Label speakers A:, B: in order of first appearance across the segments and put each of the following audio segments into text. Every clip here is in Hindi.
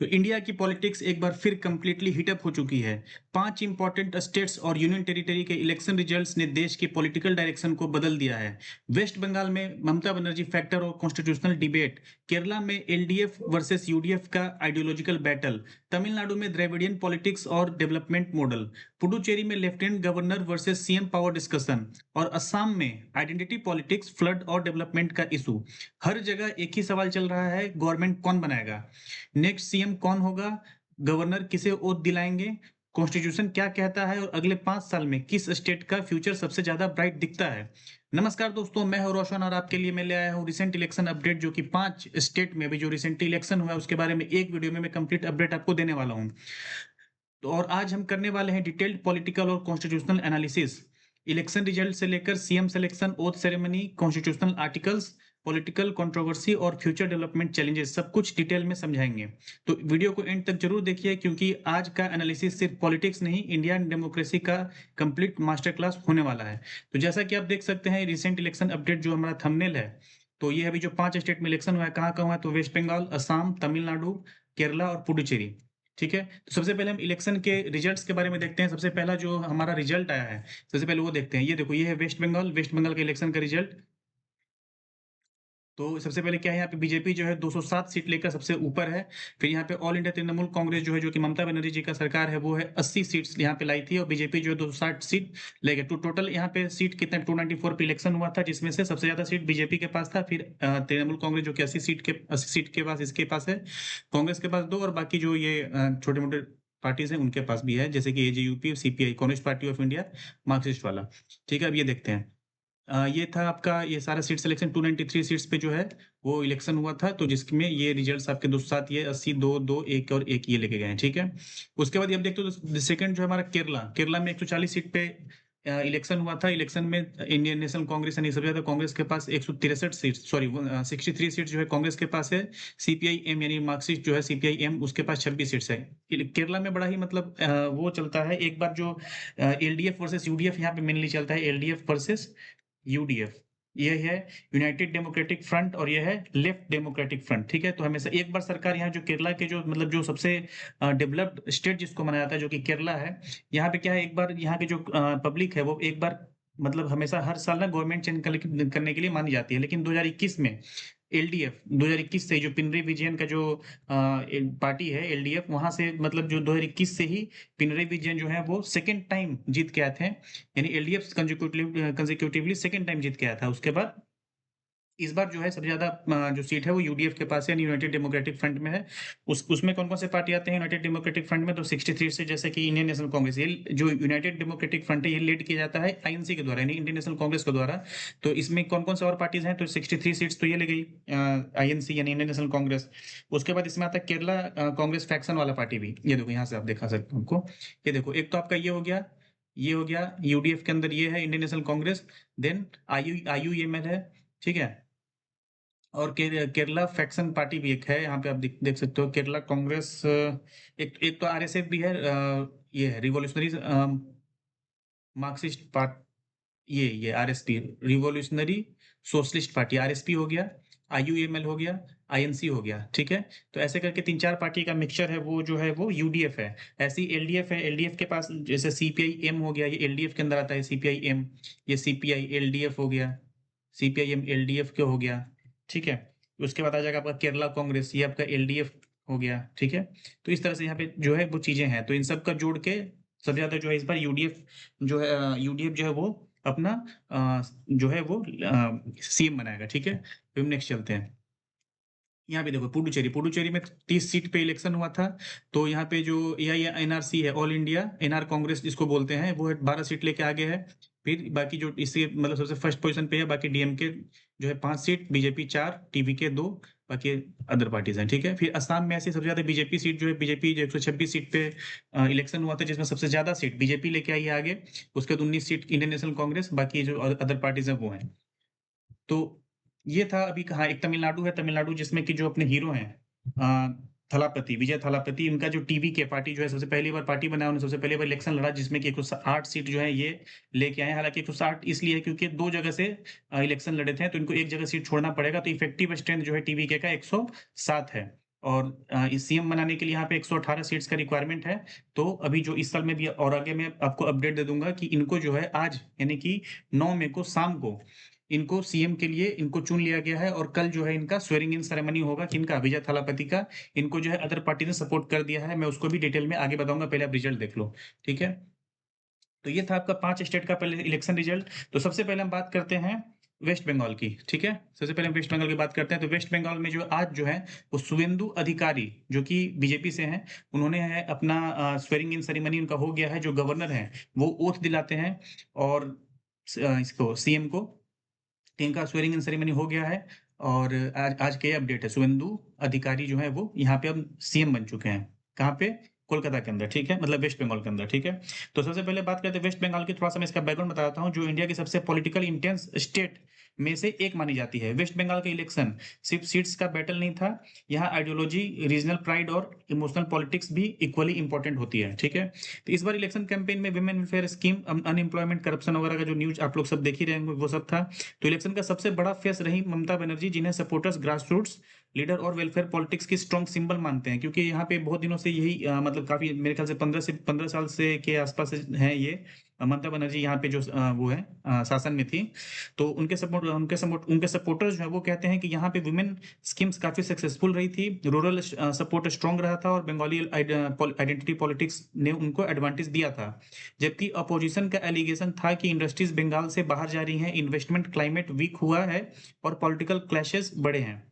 A: तो इंडिया की पॉलिटिक्स एक बार फिर कंप्लीटली हीटअप हो चुकी है। 5 इंपॉर्टेंट स्टेट्स और यूनियन टेरिटरी के इलेक्शन रिजल्ट्स ने देश की पॉलिटिकल डायरेक्शन को बदल दिया है। वेस्ट बंगाल में ममता बनर्जी फैक्टर और कॉन्स्टिट्यूशनल डिबेट, केरला में एलडीएफ वर्सेस यूडीएफ का आइडियोलॉजिकल बैटल, तमिलनाडु में द्रविडियन पॉलिटिक्स और डेवलपमेंट मॉडल, पुडुचेरी में lieutenant governor versus CM power discussion और असम में आइडेंटिटी पॉलिटिक्स, फ्लड और डेवलपमेंट का इशू। हर जगह एक ही सवाल चल रहा है, गवर्नमेंट कौन बनाएगा, नेक्स्ट सीएम कौन होगा, गवर्नर किसे ओथ दिलाएंगे, कॉन्स्टिट्यूशन क्या कहता है और अगले 5 साल में किस स्टेट का फ्यूचर सबसे ज्यादा ब्राइट दिखता है। नमस्कार दोस्तों, मैं हूं रोशन और आपके लिए मैं ले आया हूं रिसेंट इलेक्शन अपडेट, जो कि 5 स्टेट में भी जो रिसेंट इलेक्शन हुआ है उसके बारे में एक वीडियो में मैं कंप्लीट अपडेट आपको देने वाला हूं। तो और आज हम करने वाले हैं डिटेल्ड पॉलिटिकल और कॉन्स्टिट्यूशनल एनालिसिस, इलेक्शन रिजल्ट से लेकर CM selection, oath ceremony, constitutional articles, political controversy और फ्यूचर डेवलपमेंट चैलेंजेस, सब कुछ डिटेल में समझाएंगे। तो वीडियो को एंड तक जरूर देखिए, क्योंकि आज का एनालिसिस सिर्फ पॉलिटिक्स नहीं, इंडियन डेमोक्रेसी का कंप्लीट मास्टर क्लास होने वाला है। तो जैसा कि आप देख सकते हैं रिसेंट इलेक्शन अपडेट जो हमारा थंबनेल है, तो ये अभी जो 5 स्टेट में इलेक्शन हुआ है, कहाँ कहाँ हुआ है, तो वेस्ट बंगाल, असम, तमिलनाडु, केरला और पुडुचेरी। ठीक है, तो सबसे पहले हम इलेक्शन के रिजल्ट्स के बारे में देखते हैं। सबसे पहला जो हमारा रिजल्ट आया है, सबसे पहले वो देखते हैं। ये देखो, ये है वेस्ट बंगाल के इलेक्शन का रिजल्ट। तो सबसे पहले क्या है, यहाँ पे बीजेपी जो है 207 सीट लेकर सबसे ऊपर है। फिर यहाँ पे ऑल इंडिया तृणमूल कांग्रेस जो है, जो कि ममता बनर्जी जी का सरकार है, वो है 80 सीट्स यहाँ पे लाई थी, और बीजेपी जो है 260 सीट ले गए। तो टोटल यहाँ पे सीट कितना, 294 पे इलेक्शन हुआ था, जिसमें से सबसे ज्यादा सीट बीजेपी के पास था। फिर तृणमूल कांग्रेस जो कि 80 सीट के पास इसके पास है, कांग्रेस के पास 2, और बाकी जो ये छोटे मोटे पार्टीज हैं उनके पास भी है, जैसे कि एजेयूपी, CPI, communist party of India, Marxist वाला। ठीक है, अब ये देखते हैं। ये था आपका ये सारा सीट सिलेक्शन, 293 सीट्स पे जो है वो इलेक्शन हुआ था, तो जिसमें ये रिजल्ट्स आपके 207, ये 80, 2, 2, 1 और 1 ये लेके गए हैं। ठीक है, उसके बाद ये आप देखते हो तो सेकंड जो है हमारा केरला में 140 सीट पे इलेक्शन हुआ था। इलेक्शन में इंडियन नेशनल कांग्रेस यानी सबसे ज्यादा कांग्रेस के पास 163 सीट, सॉरी 63 सीट जो है कांग्रेस के पास है। सीपीआई एम यानी मार्क्सिस्ट जो है सीपीआई एम, उसके पास 26 सीट्स है। केरला में बड़ा ही मतलब वो चलता है, एक बार जो एलडीएफ वर्सेस यूडीएफ यहाँ पे मेनली चलता है, एलडीएफ वर्सेस यूडीएफ। ये है यूनाइटेड डेमोक्रेटिक फ्रंट और ये है लेफ्ट डेमोक्रेटिक फ्रंट। ठीक है, तो हमेशा एक बार सरकार यहाँ जो केरला के जो मतलब जो सबसे डेवलप्ड स्टेट जिसको माना जाता है, जो कि केरला है, यहाँ पे क्या है, एक बार यहाँ की जो पब्लिक है वो एक बार मतलब हमेशा हर साल ना गवर्नमेंट चेंज करने के लिए मानी जाती है। लेकिन 2021 में एलडीएफ 2021 से जो पिनरई विजयन का जो पार्टी है एलडीएफ, वहां से मतलब जो 2021 से ही पिनरई विजयन जो है वो सेकेंड टाइम जीत के आए थे, यानी एलडीएफ कंसेक्यूटिवली सेकंड टाइम जीत के आया था। उसके बाद इस बार जो है सबसे ज्यादा जो सीट है वो यूडीएफ के पास है, यूनाइटेड डेमोक्रेटिक फ्रंट में है। उसमें कौन कौन से पार्टी आते हैं यूनाइटेड डेमोक्रेटिक फ्रंट में, तो 63 से, जैसे कि इंडियन नेशनल कांग्रेस, ये जो यूनाइटेड डेमोक्रेटिक फ्रंट है ये लीड किया जाता है आईएनसी के द्वारा, यानी इंडियन नेशनल कांग्रेस के द्वारा। तो इसमें कौन कौन से और पार्टीज हैं, तो 63 सीट्स तो ये ले गई आईएनसी यानी इंडियन नेशनल कांग्रेस। उसके बाद इसमें आता है केरला कांग्रेस फैक्शन वाला पार्टी भी। ये देखो, यहाँ से आप दिखा सकते हो हमको, ये देखो, एक तो आपका ये हो गया यूडीएफ के अंदर, ये है Indian National Congress. Then IUML है। ठीक है, और केरला फैक्शन पार्टी भी एक है, यहाँ पे आप देख सकते हो, केरला कांग्रेस। एक एक तो आरएसएफ भी है, ये है रिवॉल्यूशनरी मार्क्सिस्ट पार्ट, ये RSP, revolutionary socialist party, RSP हो गया, आईयूएमएल हो गया, आईएनसी हो गया। ठीक है, तो ऐसे करके 3-4 पार्टी का मिक्सचर है, वो जो है वो यूडीएफ है। ऐसी एलडीएफ है, एलडीएफ के पास जैसे सीपीआई एम हो गया, ये एलडीएफ के अंदर आता है, सीपीआई एम, ये सीपीआई एलडीएफ हो गया, सीपीआई एम एलडीएफ के हो गया। ठीक है, उसके बाद आ जाएगा आपका केरला कांग्रेस, ये आपका एलडीएफ हो गया। ठीक है, तो इस तरह से यहाँ पे जो है वो चीजें हैं, तो इन सब का जोड़ के सबसे ज्यादा जो है इस बार यूडीएफ जो है, यूडीएफ जो है वो अपना जो है वो सीएम बनाएगा। ठीक है, तो हम नेक्स्ट चलते हैं। यहाँ पे देखो, पुडुचेरी में 30 सीट पे इलेक्शन हुआ था। तो यहाँ पे जो एआईएनआरसी है, ऑल इंडिया एनआर कांग्रेस जिसको बोलते हैं, वो 12 सीट लेके आगे है। फिर बाकी जो इससे मतलब सबसे फर्स्ट पोजीशन पे है, बाकी डीएमके जो है 5 सीट, बीजेपी 4, टीवीके 2, बाकी अदर पार्टीज हैं। ठीक है, फिर असम में ऐसे सबसे ज्यादा बीजेपी सीट जो है, बीजेपी जो 126 सीट पे इलेक्शन हुआ था, जिसमें सबसे ज्यादा सीट बीजेपी लेके आई है आगे। उसके बाद 19 सीट इंडियन नेशनल कांग्रेस, बाकी जो अदर पार्टीज हैं वो हैं। तो ये था अभी कहा, एक तमिलनाडु है, तमिलनाडु जिसमें कि जो अपने हीरो हैं थलापति, विजय थलापति, इनका जो टीवी के पार्टी जो है सबसे पहली बार पार्टी बनाया, उन्होंने सबसे पहली बार इलेक्शन लड़ा, जिसमें कि 108 सीट जो है ये लेके आए। हालांकि 160 इसलिए है क्योंकि 2 जगह से इलेक्शन लड़े थे, तो इनको एक जगह सीट छोड़ना पड़ेगा, तो इफेक्टिव स्ट्रेंथ जो है टीवी के का 107 है। और इस सीएम बनाने के लिए यहाँ पे 118 सीट्स का रिक्वायरमेंट है। तो अभी जो इस साल में भी और आगे मैं आपको अपडेट दे दूंगा कि इनको जो है आज यानी कि 9 मई को शाम को इनको सीएम के लिए इनको चुन लिया गया है, और कल जो है इनका स्वेरिंग इन सेरेमनी होगा कि इनका विजय थालापति का। इनको जो है अदर पार्टी ने सपोर्ट कर दिया है, मैं उसको भी डिटेल में आगे बताऊंगा, पहले आप रिजल्ट देख लो। ठीक है, तो ये था आपका 5 स्टेट का पहले इलेक्शन रिजल्ट। तो सबसे पहले हम बात करते हैं वेस्ट बंगाल की। ठीक है, सबसे पहले हम वेस्ट बंगाल की बात करते हैं। तो वेस्ट बंगाल में जो आज जो है वो शुवेंदु अधिकारी जो कि बीजेपी से हैं, उन्होंने है अपना स्वेरिंग इन सेरेमनी उनका हो गया है। जो गवर्नर हैं वो ओथ दिलाते हैं, और इसको सीएम को, इनका स्वेरिंग इन सेरेमनी हो गया है। और आज आज के अपडेट है, शुवेंदु अधिकारी जो है वो यहाँ पे अब सीएम बन चुके हैं। कहाँ पे? कोलकाता के अंदर। ठीक है, मतलब वेस्ट बंगाल के अंदर। ठीक है, तो सबसे पहले बात करते हैं वेस्ट बंगाल की। थोड़ा सा मैं इसका बैकग्राउंड बताता हूँ। जो इंडिया की सबसे पॉलिटिकल इंटेंस स्टेट में से एक मानी जाती है, वेस्ट बंगाल का इलेक्शन सिर्फ सीट्स का बैटल नहीं था। यहाँ आइडियोलॉजी, रीजनल प्राइड और इमोशनल पॉलिटिक्स भी इक्वली इंपॉर्टेंट होती है। ठीक है, तो इस बार इलेक्शन कैंपेन में women welfare scheme, unemployment, corruption वगैरह का जो न्यूज आप लोग सब देख ही रहे होंगे, वो सब था। तो इलेक्शन का सबसे बड़ा फेस रही ममता बनर्जी, जिन्हें सपोर्टर्स ग्रास रूट्स लीडर और वेलफेयर पॉलिटिक्स की स्ट्रॉन्ग सिंबल मानते हैं, क्योंकि यहाँ पे बहुत दिनों से यही मतलब काफी मेरे ख्याल से 15 साल से के आसपास है ये। ममता बनर्जी यहाँ पे जो वो है शासन में थी। तो उनके सपोर्टर्स जो है वो कहते हैं कि यहाँ पे वुमेन स्कीम्स काफी सक्सेसफुल रही थी, रूरल सपोर्ट स्ट्रॉन्ग रहा था, और बंगाली आइडेंटिटी पॉलिटिक्स ने उनको एडवांटेज दिया था। जबकि अपोजिशन का एलिगेशन था कि इंडस्ट्रीज बंगाल से बाहर जा रही हैं, इन्वेस्टमेंट क्लाइमेट वीक हुआ है और पॉलिटिकल क्लैशेस बढ़े हैं।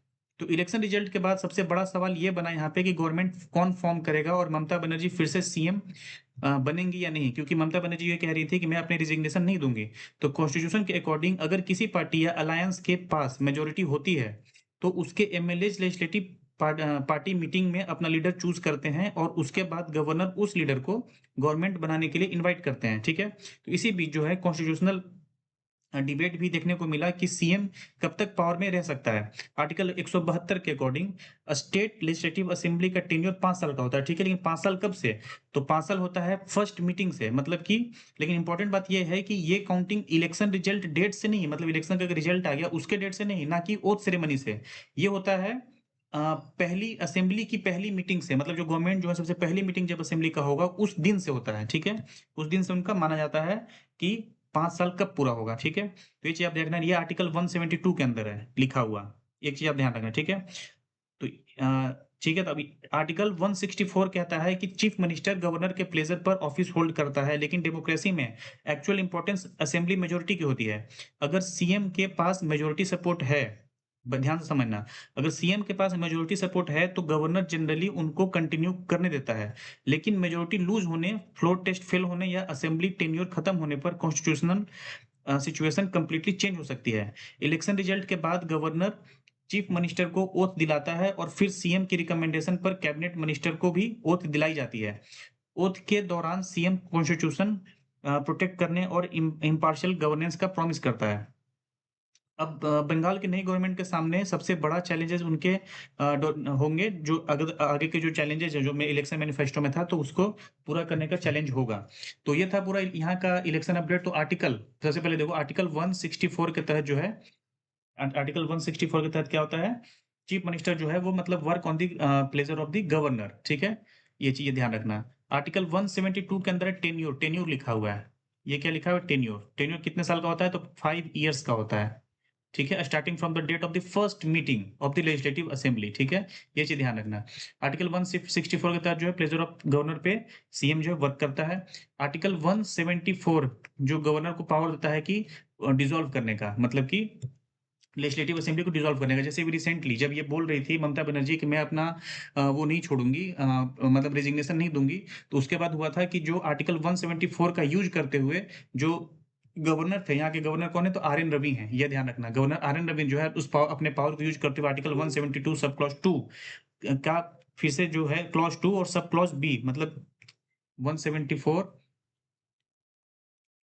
A: तो इलेक्शन रिजल्ट के बाद सबसे बड़ा सवाल ये बना यहाँ पे कि गवर्नमेंट कौन फॉर्म करेगा और ममता बनर्जी फिर से सीएम बनेंगी या नहीं, क्योंकि ममता बनर्जी ये कह रही थी कि मैं अपनी रिजिग्नेशन नहीं दूंगी। तो कॉन्स्टिट्यूशन के अकॉर्डिंग अगर किसी पार्टी या अलायंस के पास मेजोरिटी होती है तो उसके एमएलए लेजिस्लेटिव पार्टी मीटिंग में अपना लीडर चूज करते हैं, और उसके बाद गवर्नर उस लीडर को गवर्नमेंट बनाने के लिए इनवाइट करते हैं। ठीक है, तो इसी बीच जो है कॉन्स्टिट्यूशनल डिबेट भी देखने को मिला कि सीएम कब तक पावर में रह सकता है। आर्टिकल 172 के अकॉर्डिंग स्टेट लेजिस्लेटिव असेंबली का टेन्योर 5 साल का होता है। ठीक है, लेकिन 5 साल कब से? तो 5 साल होता है फर्स्ट मीटिंग से, मतलब कि, लेकिन इंपॉर्टेंट बात यह है कि ये काउंटिंग इलेक्शन रिजल्ट डेट से नहीं, मतलब इलेक्शन का रिजल्ट आ गया उसके डेट से नहीं, ना कि ओथ सेरेमनी से। ये होता है पहली असेंबली की पहली मीटिंग से, मतलब जो गवर्नमेंट जो है सबसे पहली मीटिंग जब असेंबली का होगा उस दिन से होता है। ठीक है, उस दिन से उनका माना जाता है कि 5 साल कब पूरा होगा। ठीक है, तो ये चीज आप देखना, ये आर्टिकल 172 के अंदर है लिखा हुआ, एक चीज आप ध्यान रखना। ठीक है, तो ठीक है, तो अभी आर्टिकल 164 कहता है कि चीफ मिनिस्टर गवर्नर के प्लेजर पर ऑफिस होल्ड करता है, लेकिन डेमोक्रेसी में एक्चुअल इंपॉर्टेंस असेंबली मेजोरिटी की होती है। अगर सीएम के पास मेजोरिटी सपोर्ट है, ध्यान से समझना, अगर सीएम के पास मेजोरिटी सपोर्ट है तो गवर्नर जनरली उनको कंटिन्यू करने देता है। लेकिन मेजोरिटी लूज होने, फ्लोर टेस्ट फेल होने या असेंबली टेन्योर खत्म होने पर कॉन्स्टिट्यूशनल सिचुएशन कंप्लीटली चेंज हो सकती है। इलेक्शन रिजल्ट के बाद गवर्नर चीफ मिनिस्टर को ओथ दिलाता है, और फिर सीएम की रिकमेंडेशन पर कैबिनेट मिनिस्टर को भी ओथ दिलाई जाती है। ओथ के दौरान सीएम कॉन्स्टिट्यूशन प्रोटेक्ट करने और इम्पार्शियल गवर्नेंस का प्रॉमिस करता है। अब बंगाल की नई गवर्नमेंट के सामने सबसे बड़ा चैलेंजेस उनके होंगे, जो अगर आगे के जो चैलेंजेस है जो मैं इलेक्शन मैनिफेस्टो में था, तो उसको पूरा करने का चैलेंज होगा। तो ये था पूरा यहाँ का इलेक्शन अपडेट। तो आर्टिकल, सबसे पहले देखो आर्टिकल 164 के तहत जो है, आर्टिकल 164 के तहत क्या होता है, चीफ मिनिस्टर जो है वो मतलब work on the pleasure of the governor. ठीक है, ये चीज ध्यान रखना। आर्टिकल 172 के अंदर टेन्योर, टेन्योर लिखा हुआ है। ये क्या लिखा हुआ है? टेन्योर। टेन्योर कितने साल का होता है? तो 5 ईयर्स का होता है। ठीक है, starting from the date of the first meeting of the legislative assembly. ठीक है, ये चीज ध्यान रखना। आर्टिकल 164 के तहत जो है प्लेजर ऑफ गवर्नर पे सीएम जो है वर्क करता है। आर्टिकल 174 जो गवर्नर को पावर देता है कि डिसॉल्व करने का, मतलब कि लेजिस्लेटिव असेंबली को डिसॉल्व करने का। जैसे भी रिसेंटली जब ये बोल रही थी ममता बनर्जी कि मैं अपना वो नहीं छोड़ूंगी, मतलब रेजिग्नेशन नहीं दूंगी, तो उसके बाद हुआ था कि जो आर्टिकल 174 का यूज करते हुए जो गवर्नर थे, यहाँ के गवर्नर कौन है? तो आर एन रवि हैं। ये ध्यान रखना, गवर्नर आर एन रवि जो है उस अपने पावर को यूज करते हुए आर्टिकल 172 सब क्लॉज 2 का फिर से जो है क्लॉज 2 और सब क्लॉज बी, मतलब 174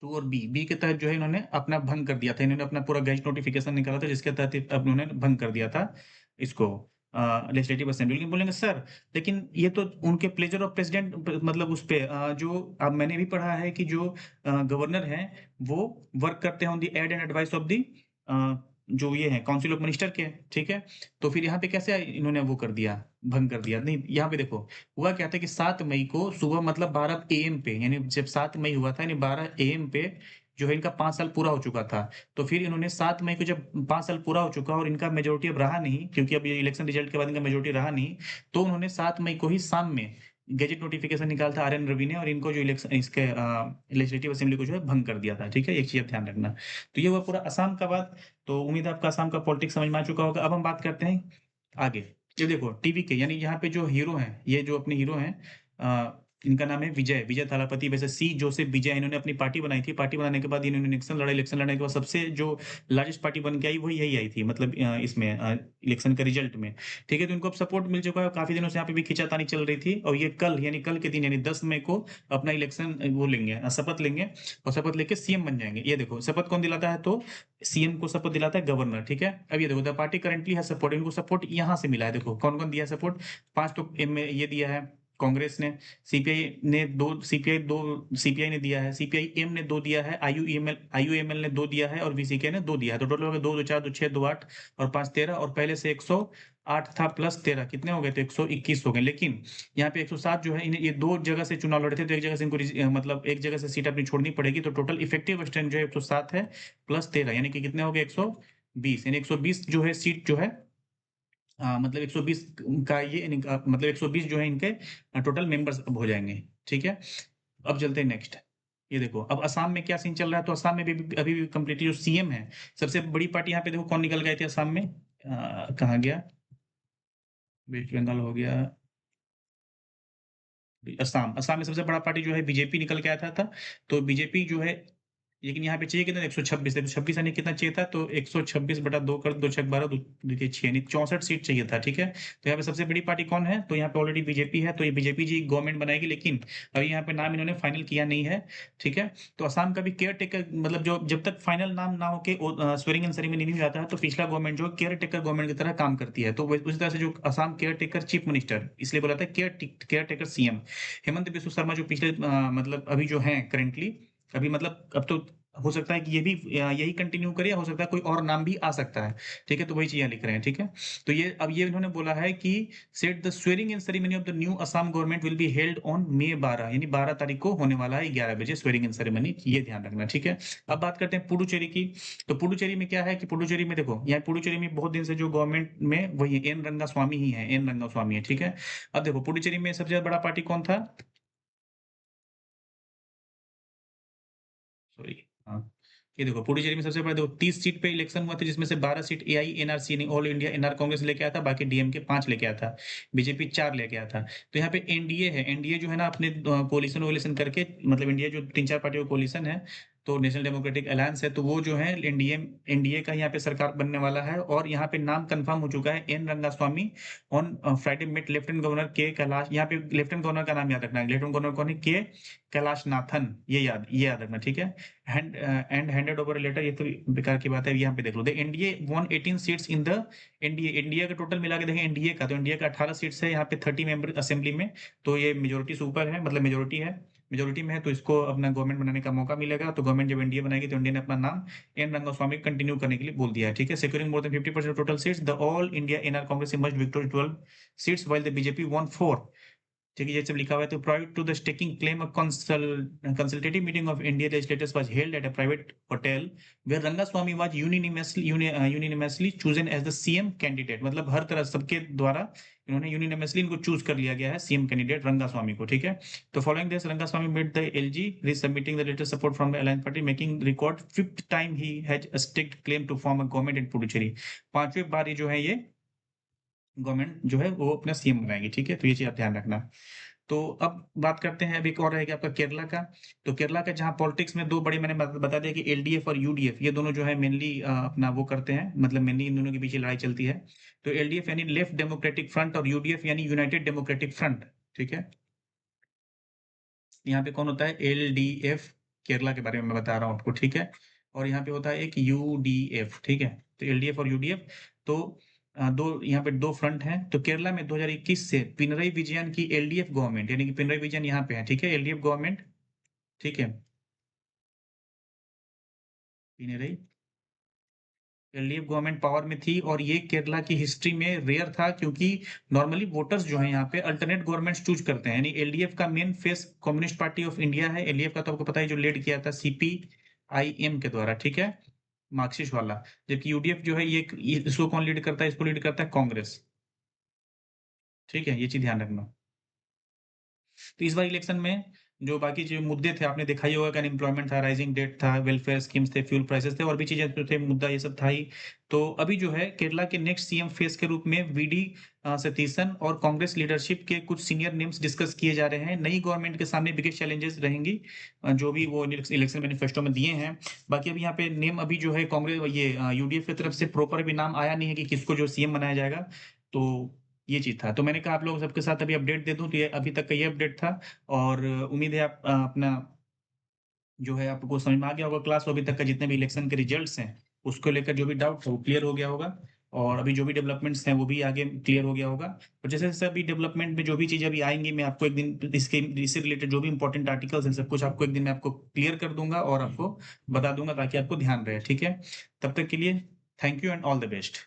A: टू और बी, बी के तहत जो है इन्होंने अपना भंग कर दिया था। इन्होंने अपना पूरा गेस्ट नोटिफिकेशन निकाला था जिसके तहत अब उन्होंने भंग कर दिया था इसको, लेजिस्लेटिव असेंबली। लेकिन बोलेंगे सर, लेकिन ये तो उनके प्लेजर ऑफ प्रेसिडेंट, मतलब उस पे जो अब मैंने भी पढ़ा है कि जो गवर्नर हैं वो वर्क करते हैं on the aid and advice of the जो ये है काउंसिल ऑफ मिनिस्टर के। ठीक है, तो फिर यहाँ पे कैसे इन्होंने वो कर दिया? भंग कर दिया। नहीं, यहाँ पे देखो, हुआ क्या था कि 7 मई को सुबह मतलब 12 एएम पे, यानी जब 7 मई हुआ था, यानी 12 एएम पे जो है इनका 5 साल पूरा हो चुका था। तो फिर इन्होंने 7 मई को जब 5 साल पूरा हो चुका और इनका मेजॉरिटी अब रहा नहीं, क्योंकि अब ये इलेक्शन रिजल्ट के बाद इनका मेजॉरिटी रहा नहीं, तो उन्होंने 7 मई को ही शाम में गैजेट नोटिफिकेशन निकाला था आर.एन. रवि ने, और इनको जो इलेक्शन इसके लेजिस्लेटिव असेंबली को जो है भंग कर दिया था। ठीक है, एक चीज़ ध्यान रखना। तो ये हुआ पूरा असम का बात। तो उम्मीद है आपको असम का पॉलिटिक्स समझ में आ चुका होगा। अब हम बात करते हैं आगे। ये देखो टीवी के, यानी यहाँ पे जो हीरो हैं, ये जो अपने हीरो हैं, इनका नाम है विजय विजय थालापति, वैसे सी जोसेफ विजय। इन्होंने अपनी पार्टी बनाई थी। पार्टी बनाने के बाद इन्होंने इलेक्शन लड़ने के बाद सबसे जो लार्जेस्ट पार्टी बन के आई वो यही आई थी, मतलब इसमें इलेक्शन के रिजल्ट में। ठीक है, तो इनको अब सपोर्ट मिल चुका है। काफी दिनों से यहाँ पे भी खींचातानी चल रही थी, और ये कल, यानी कल के दिन, यानी 10 मई को अपना इलेक्शन वो लेंगे, शपथ लेंगे, और शपथ लेके सीएम बन जाएंगे। ये देखो, शपथ कौन दिलाता है, तो सीएम को शपथ दिलाता है गवर्नर। ठीक है, अब ये देखो, द पार्टी करंटली है सपोर्ट, इनको सपोर्ट यहाँ से मिला है। देखो कौन कौन दिया है सपोर्ट। 5 तो ये दिया है कांग्रेस ने, सीपीआई दो, सीपीआई ने दिया है, सीपीआई एम ने 2 दिया है, आईयूएमएल ने 2 दिया है, और वीसीके ने 2 दिया है। तो टोटल हो गया 2 2 4 2 6 2 8 और 5 13, और पहले से 108 था प्लस 13 कितने हो गए, तो 121 हो गए। लेकिन यहाँ पे 107 जो है, इन्हें ये 2 जगह से चुनाव लड़े थे, तो एक जगह से इनको मतलब एक जगह से सीट अपनी छोड़नी पड़ेगी। तो टोटल इफेक्टिव स्ट्रेंथ जो है 107 है प्लस 13, यानी कि कितने हो गए, 120, यानी 120 जो है सीट जो है, मतलब 120 का ये मतलब 120 जो है इनके टोटल मेंबर्स अब हो जाएंगे। ठीक है, अब चलते हैं नेक्स्ट। ये देखो, अब असम में क्या सीन चल रहा है। तो असम में भी अभी भी कंप्लीटली जो सीएम है, सबसे बड़ी पार्टी, यहाँ पे देखो कौन निकल गए थे असम में, कहाँ गया, वेस्ट बंगाल हो गया, असम। असम में सबसे बड़ा पार्टी जो है बीजेपी निकल के आया था। तो बीजेपी जो है, लेकिन यहाँ पे चाहिए कितना, 126, 126 यानी कितना चाहिए था, तो 126 बटा 2 कर 2 छक 12, देखिए 6 यानी 64 सीट चाहिए था। ठीक है, तो यहाँ पे सबसे बड़ी पार्टी कौन है, तो यहाँ पे ऑलरेडी बीजेपी है। तो ये बीजेपी जी गवर्नमेंट बनाएगी, लेकिन अभी यहाँ पे नाम इन्होंने फाइनल किया नहीं है। ठीक है, तो असम का भी केयर टेकर, मतलब जो जब तक फाइनल नाम ना होके स्वेरिंग इन सेरेमनी नहीं हो जाता है, तो पिछला गवर्नमेंट जो केयर टेकर गवर्नमेंट की तरह काम करती है। तो उसी तरह से जो Assam care taker chief minister, इसलिए बोला था care taker CM, Hemant Biswa Sharma, जो पिछले मतलब अभी जो है करेंटली, अभी मतलब अब तो हो सकता है कि ये भी यही कंटिन्यू करे, या हो सकता है कोई और नाम भी आ सकता है। ठीक है, तो वही चीज यहाँ लिख रहे हैं। ठीक है, तो ये अब ये इन्होंने बोला है कि set the swearing in ceremony of the new Assam government will be held on May 12, यानी 12 तारीख को होने वाला है 11 बजे स्वेरिंग इन सेरेमनी, ये ध्यान रखना। ठीक है, अब बात करते हैं पुडुचेरी की। तो पुडुचेरी में क्या है कि पुडुचेरी में देखो, यहाँ पुडुचेरी में बहुत दिन से जो गवर्नमेंट में वही एन रंगा स्वामी ही है, एन रंगा स्वामी है। ठीक है, अब देखो पुडुचेरी में सबसे बड़ा पार्टी कौन था, सॉरी, हाँ, ये देखो पुडुचेरी में सबसे बड़ा, देखो 30 सीट पे इलेक्शन हुआ था, जिसमें से 12 सीट एआई एनआरसी यानी ऑल इंडिया एनआर कांग्रेस लेके आया था, बाकी डीएमके 5 लेके आया था, बीजेपी 4 लेके आया था। तो यहाँ पे एनडीए है, एनडीए जो है ना अपने कोलिशन वोलिशन करके, मतलब इंडिया जो 3 4 पार्टियों का कोलिशन है, तो नेशनल डेमोक्रेटिक अलायंस है, तो वो जो है एनडीए एनडीए का यहाँ पे सरकार बनने वाला है। और यहाँ पे नाम कंफर्म हो चुका है, N Rangaswamy on Friday met lieutenant governor के कैलाश। यहाँ पे लेफ्टिनेंट गवर्नर का नाम याद रखना है, लेफ्टिनेंट गवर्नर कौन है, के कैलाश नाथन, ये याद रखना। ठीक है, हैंडेड ओवर लेटर, ये तो बेकार की बात है। यहाँ पे देख लो, the NDA won 18 seats in the NDA, India का टोटल मिला के देखें एनडीए का, तो इंडिया का 18 सीट्स है यहाँ पे, 30 मेंबर असेंबली में। तो ये मेजोरिटी से ऊपर है, मतलब मेजोरिटी में है, तो इसको अपना गवर्नमेंट बनाने का मौका मिलेगा। तो गवर्नमेंट जब एनडीए बनाएगी, तो इंडिया ने अपना नाम एन रंगास्वामी कंटिन्यू करने के लिए बोल दिया है। ठीक है, securing more than 50% total seats, the all India NR Congress emerged victorious 12 seats while the BJP one 4। ठीक है, ये सब लिखा हुआ है। तो private to the staking claim, a consultative meeting of India legislators was held at a private hotel where Rangaswamy was unanimously chosen as the CM candidate। मतलब हर तरह सबके द्वारा इन्होंने यूनिनमसली इनको चूज कर लिया गया है सीएम कैंडिडेट रंगास्वामी को। ठीक है, तो following this Rangaswamy made the LG resubmitting the letter support from the alliance party, making record 5th time he has a staked claim to form a government in Puducherry। 5वीं बार ये जो है, ये गवर्नमेंट जो है वो अपना सीएम बनाएगी। ठीक है, तो ये चीज आप ध्यान रखना। तो अब बात करते हैं, अभी एक और रहेगा आपका केरला का। तो केरला का जहाँ पॉलिटिक्स में 2 बड़े मैंने बता दिया कि एलडीएफ और यूडीएफ, ये दोनों जो है मेनली अपना वो करते हैं, मतलब मेनली इन दोनों के पीछे लड़ाई चलती है। तो एलडीएफ यानी लेफ्ट डेमोक्रेटिक फ्रंट, और यूडीएफ यानी यूनाइटेड डेमोक्रेटिक फ्रंट। ठीक है, यहाँ पे कौन होता है, एलडीएफ, केरला के बारे में मैं बता रहा हूँ आपको। ठीक है, और यहाँ पे होता है एक यूडीएफ। ठीक है, तो एलडीएफ और यूडीएफ, तो दो यहाँ पे 2 फ्रंट हैं। तो केरला में 2021 से पिनरई विजयन की एलडीएफ गवर्नमेंट, यानी कि पिनरई विजयन यहाँ पे है। ठीक है, एलडीएफ गवर्नमेंट। ठीक है, पिनरई एलडीएफ गवर्नमेंट पावर में थी और ये केरला की हिस्ट्री में रेयर था, क्योंकि नॉर्मली वोटर्स जो है यहाँ पे अल्टरनेट गवर्नमेंट्स चूज करते हैं। यानी एलडीएफ का main face communist party of India है। एलडीएफ का तो आपको पता है, जो लीड किया था सीपीआईएम के द्वारा, ठीक है, मार्क्सिस्ट वाला। जबकि यूडीएफ जो है ये इसको कौन लीड करता है? इसको लीड करता है कांग्रेस। ठीक है, ये चीज ध्यान रखना। तो इस बार इलेक्शन में जो बाकी जो मुद्दे थे, आपने देखा ही होगा कि अनएम्प्लॉयमेंट था, राइजिंग डेट था, वेलफेयर स्कीम्स थे, फ्यूल प्राइसेस थे, और भी चीजें जो थे, मुद्दा ये सब था ही। तो अभी जो है केरला के नेक्स्ट सीएम फेस के रूप में वीडी सतीशन और कांग्रेस लीडरशिप के कुछ सीनियर नेम्स डिस्कस किए जा रहे हैं। नई गवर्नमेंट के सामने बिगेस्ट चैलेंजेस रहेंगी, जो भी वो इलेक्शन मैनिफेस्टो में दिए हैं। बाकी अभी यहाँ पे नेम अभी जो है कांग्रेस ये यूडीएफ की तरफ से प्रॉपर भी नाम आया नहीं है कि किसको जो सीएम बनाया जाएगा। तो ये चीज था, तो मैंने कहा आप लोग सबके साथ अभी अपडेट दे दूं। तो ये अभी तक का ये अपडेट था, और उम्मीद है आप अपना जो है आपको समझ में आ गया होगा क्लास। अभी तक का जितने भी इलेक्शन के रिजल्ट्स हैं, उसको लेकर जो भी डाउट है वो क्लियर हो गया होगा, और अभी जो भी डेवलपमेंट्स हैं वो भी आगे क्लियर हो गया होगा। और जैसे जैसे अभी डेवलपमेंट में जो भी चीजें अभी आएंगी, मैं आपको एक दिन इससे रिलेटेड जो भी इंपॉर्टेंट आर्टिकल्स हैं सब कुछ आपको एक दिन मैं आपको क्लियर कर दूंगा और आपको बता दूंगा, ताकि आपको ध्यान रहे। ठीक है, तब तक के लिए thank you and all the best.